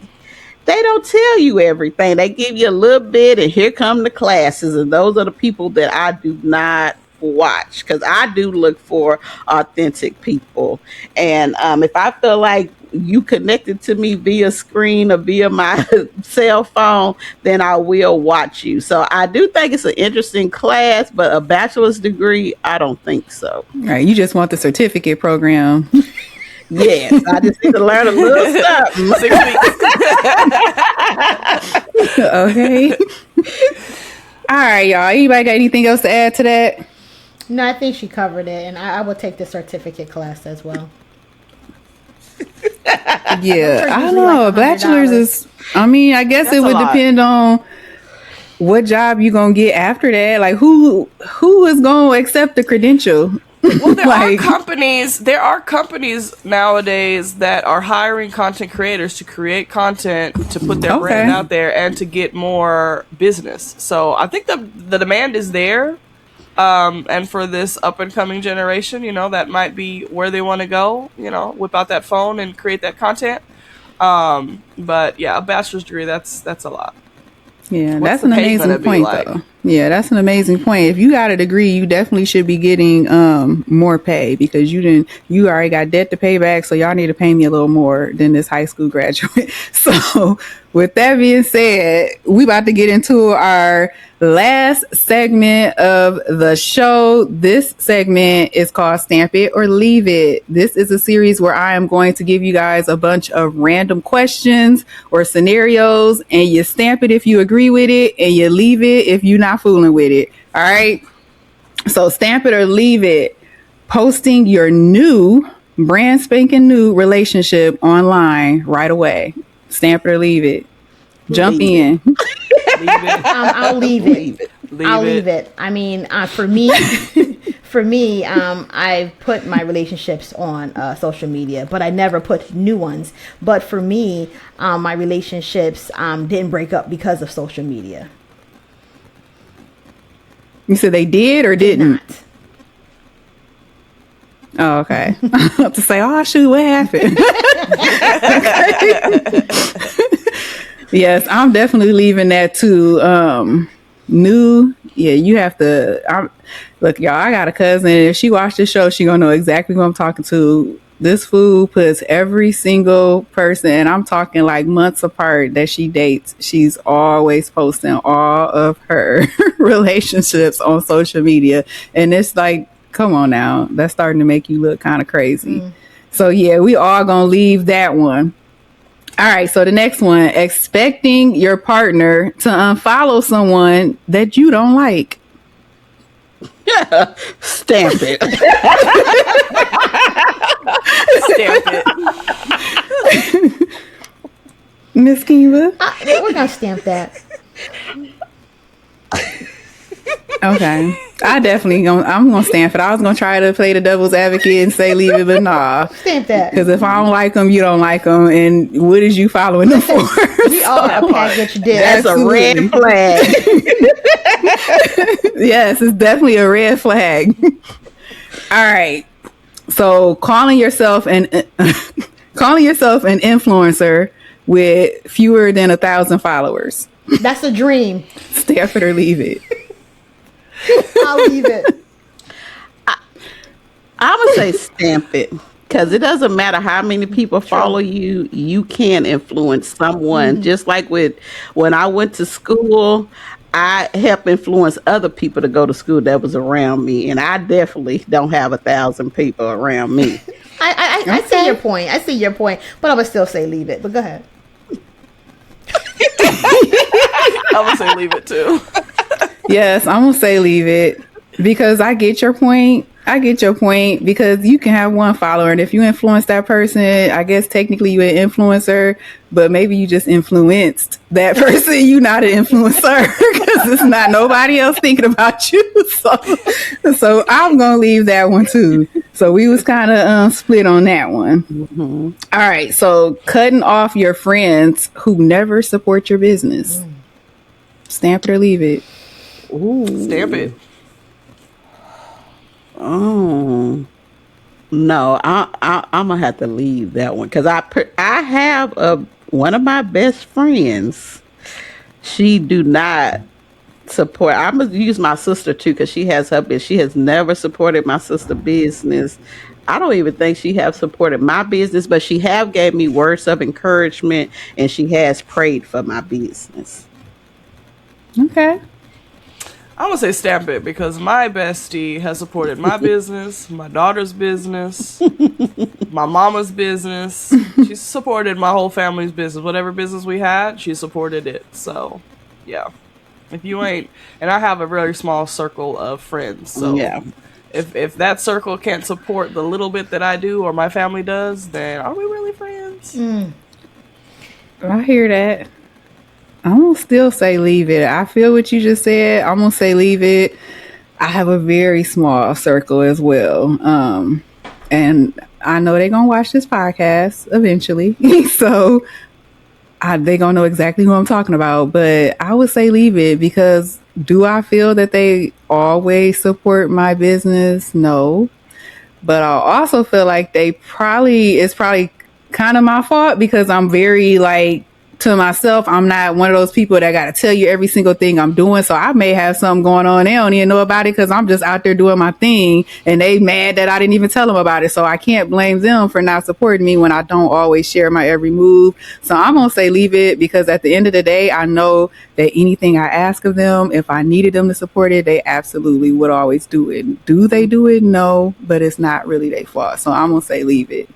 they don't tell you everything. They give you a little bit, and here come the classes. And those are the people that I do not watch, because I do look for authentic people. And if I feel like you connected to me via screen or via my cell phone, then I will watch you. So I do think it's an interesting class, but a bachelor's degree, I don't think so. All right, you just want the certificate program. Yes, I just need to learn a little something. 6 weeks. Okay. All right, y'all. Anybody got anything else to add to that? No, I think she covered it, and I will take the certificate class as well. Yeah, I don't know. Like bachelor's is, I mean, I guess it would depend on what job you gonna get after that. Like who is gonna accept the credential? Well, there are companies nowadays that are hiring content creators to create content to put their brand out there and to get more business. So I think the demand is there. And for this up and coming generation, that might be where they want to go, whip out that phone and create that content. But yeah, a bachelor's degree, that's a lot. Yeah, that's an amazing point, though. Yeah, that's an amazing point. If you got a degree, you definitely should be getting more pay because you already got debt to pay back. So y'all need to pay me a little more than this high school graduate. So with that being said, we about to get into our last segment of the show. This segment is called Stamp It or Leave It. This is a series where I am going to give you guys a bunch of random questions or scenarios, and you stamp it if you agree with it, and you leave it if you're not fooling with it. All right. So stamp it or leave it. Posting your new brand spanking new relationship online right away. Stamp it or leave it. Jump in. I'll leave it. I'll leave it. I mean, for me, I put my relationships on social media, but I never put new ones. But for me, my relationships didn't break up because of social media. You said they did or didn't? Oh, okay. To say, oh, shoot, what happened? Yes, I'm definitely leaving that too. You have to. Look, y'all, I got a cousin. If she watched this show, she gonna know exactly who I'm talking to. This fool puts every single person, and I'm talking like months apart, that she dates. She's always posting all of her relationships on social media. And it's like, come on now. That's starting to make you look kind of crazy. So yeah, we all gonna leave that one. All right, so the next one, expecting your partner to unfollow someone that you don't like. Stamp it. Stamp it. Miss Kiva? We're going to stamp that. Okay. I'm gonna stamp it. I was gonna try to play the devil's advocate and say leave it, but nah. Stamp that. Because if I don't like them, you don't like them, and what is you following them for? We all have a package deal. That's Absolutely. a red flag. Yes, it's definitely a red flag. All right. So calling yourself an influencer with fewer than 1,000 followers. That's a dream. Stamp it or leave it. I'll leave it. I would say stamp it, because it doesn't matter how many people follow you. You can influence someone. Just like when I went to school, I helped influence other people to go to school that was around me, and I definitely don't have 1,000 people around me. I see your point. I see your point, but I would still say leave it. But go ahead. I would say leave it too. Yes, I'm gonna say leave it because I get your point. Because you can have one follower, and if you influence that person, I guess technically you're an influencer, but maybe you just influenced that person. You're not an influencer because it's not nobody else thinking about you. So I'm gonna leave that one too. So we was kind of split on that one. Mm-hmm. All right, so cutting off your friends who never support your business. Stamp it or leave it. Ooh. Stamp it. Oh no, I'm gonna have to leave that one because I have one of my best friends. She do not support. I'm gonna use my sister too because she has her business. She has never supported my sister's business. I don't even think she have supported my business, but she have gave me words of encouragement and she has prayed for my business. Okay. I'm gonna say stamp it because my bestie has supported my business, my daughter's business, my mama's business. She's supported my whole family's business. Whatever business we had, she supported it. So, yeah. If you ain't, and I have a very small circle of friends. So, yeah. If that circle can't support the little bit that I do or my family does, then are we really friends? I hear that. I'm going to still say leave it. I feel what you just said. I'm going to say leave it. I have a very small circle as well. And I know they're going to watch this podcast eventually. So they going to know exactly who I'm talking about. But I would say leave it, because do I feel that they always support my business? No. But I also feel like it's probably kind of my fault, because I'm very like, to myself, I'm not one of those people that got to tell you every single thing I'm doing. So I may have something going on. They don't even know about it because I'm just out there doing my thing, and they mad that I didn't even tell them about it. So I can't blame them for not supporting me when I don't always share my every move. So I'm going to say leave it, because at the end of the day, I know that anything I ask of them, if I needed them to support it, they absolutely would always do it. Do they do it? No, but it's not really their fault. So I'm going to say leave it.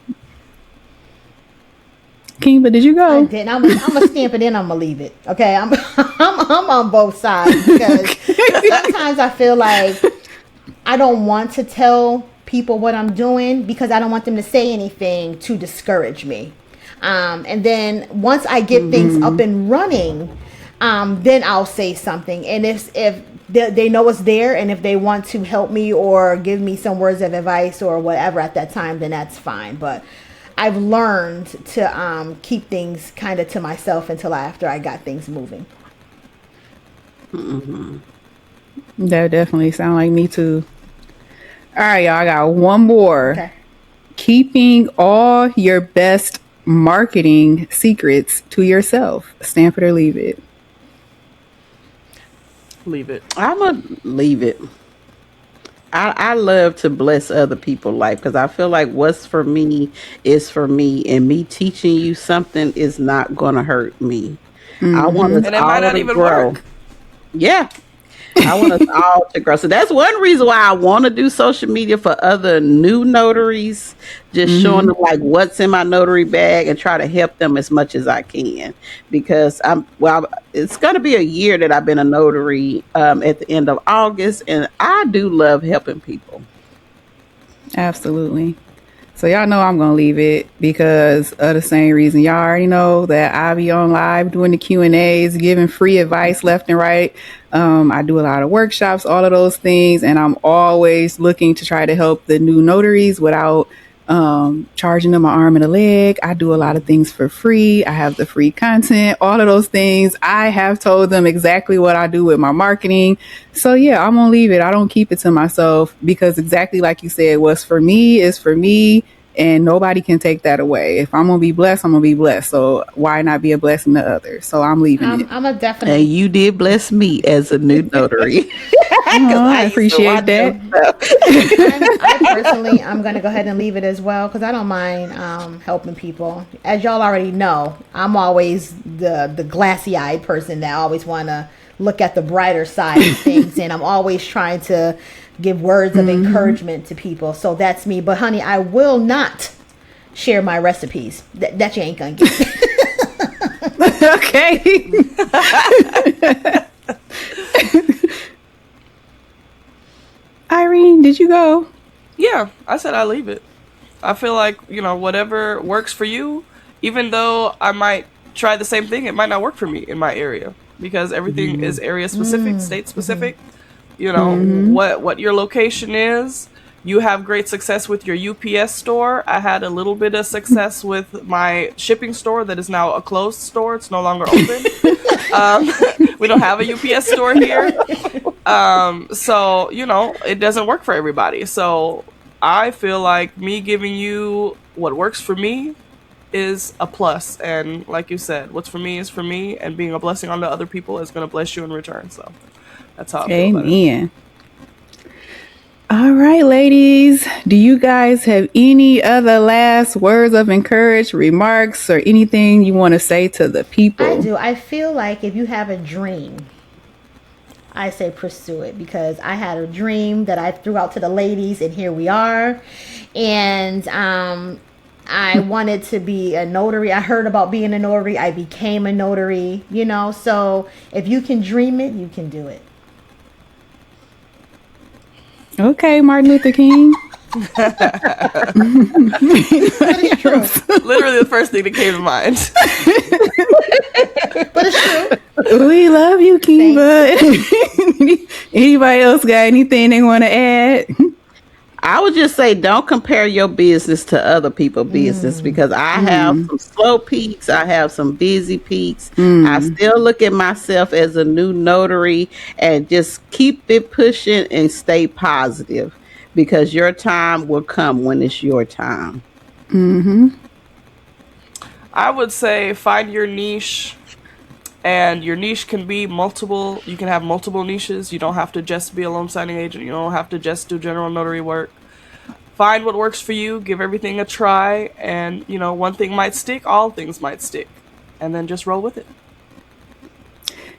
Kimba, did you go? I didn't. I'm gonna stamp it in. I'm gonna leave it. Okay, I'm on both sides, because sometimes I feel like I don't want to tell people what I'm doing, because I don't want them to say anything to discourage me. And then once I get things up and running, then I'll say something. And if they know it's there, and if they want to help me or give me some words of advice or whatever at that time, then that's fine. But I've learned to keep things kind of to myself until after I got things moving. Mm-hmm. That definitely sounds like me too. All right, y'all, I got one more. Okay. Keeping all your best marketing secrets to yourself. Stamp it or leave it. Leave it. I'm going to leave it. I love to bless other people's life, because I feel like what's for me is for me, and me teaching you something is not going to hurt me. I want us all to grow. Work. Yeah. I want us all to grow. So that's one reason why I want to do social media for other new notaries, just showing them like what's in my notary bag and try to help them as much as I can. Because it's going to be a year that I've been a notary at the end of August, and I do love helping people. Absolutely. So y'all know I'm going to leave it because of the same reason. Y'all already know that I be on live doing the Q&As, giving free advice left and right. I do a lot of workshops, all of those things. And I'm always looking to try to help the new notaries without charging them an arm and a leg. I do a lot of things for free. I have the free content, all of those things. I have told them exactly what I do with my marketing. So yeah, I'm going to leave it. I don't keep it to myself, because exactly like you said, what's for me is for me, and nobody can take that away. If I'm going to be blessed, I'm going to be blessed. So why not be a blessing to others? So I'm leaving it. I'm a definite. And you did bless me as a new notary. I appreciate that. I personally, I'm going to go ahead and leave it as well, because I don't mind helping people. As y'all already know, I'm always the glassy-eyed person that always want to look at the brighter side of things, and I'm always trying to give words of encouragement to people. So that's me. But honey, I will not share my recipes. That you ain't gonna get. Okay. Irene, did you go? Yeah, I said I leave it. I feel like, whatever works for you, even though I might try the same thing, it might not work for me in my area, because everything is area specific, state specific. What your location is. You have great success with your UPS store. I had a little bit of success with my shipping store that is now a closed store. It's no longer open. We don't have a UPS store here. So, it doesn't work for everybody. So I feel like me giving you what works for me is a plus. And like you said, what's for me is for me, and being a blessing onto other people is going to bless you in return. So that's how I feel about it. Amen. All right, ladies. Do you guys have any other last words of encouragement, remarks, or anything you want to say to the people? I do. I feel like if you have a dream, I say pursue it, because I had a dream that I threw out to the ladies, and here we are. And I wanted to be a notary. I heard about being a notary. I became a notary, So if you can dream it, you can do it. Okay, Martin Luther King. That is true. Literally the first thing that came to mind. But it's true. We love you, King Bud. Anybody else got anything they want to add? I would just say don't compare your business to other people's business, because I have some slow peaks. I have some busy peaks. I still look at myself as a new notary, and just keep it pushing and stay positive, because your time will come when it's your time. I would say find your niche, and your niche can be multiple. You can have multiple niches. You don't have to just be a loan signing agent. You don't have to just do general notary work. Find what works for you, give everything a try, and, you know, one thing might stick, all things might stick, and then just roll with it.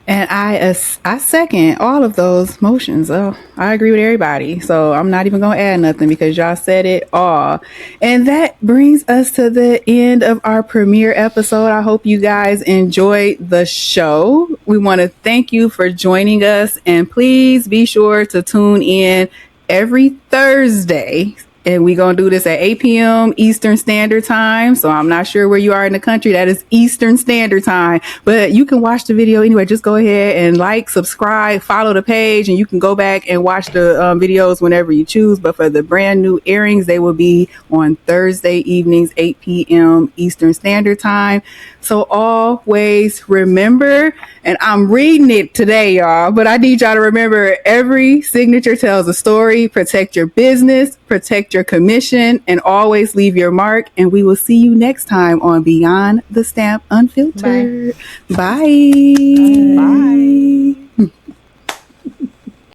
And I second all of those motions. Oh, I agree with everybody. So I'm not even going to add nothing because y'all said it all. And that brings us to the end of our premiere episode. I hope you guys enjoyed the show. We want to thank you for joining us. And please be sure to tune in every Thursday. And we're going to do this at 8 p.m. Eastern Standard Time. So I'm not sure where you are in the country. That is Eastern Standard Time. But you can watch the video anyway. Just go ahead and like, subscribe, follow the page, and you can go back and watch the videos whenever you choose. But for the brand new airings, they will be on Thursday evenings, 8 p.m. Eastern Standard Time. So always remember, and I'm reading it today, y'all, but I need y'all to remember, every signature tells a story. Protect your business, protect your commission, and always leave your mark. And we will see you next time on Beyond the Stamp Unfiltered. Bye. Bye. Bye.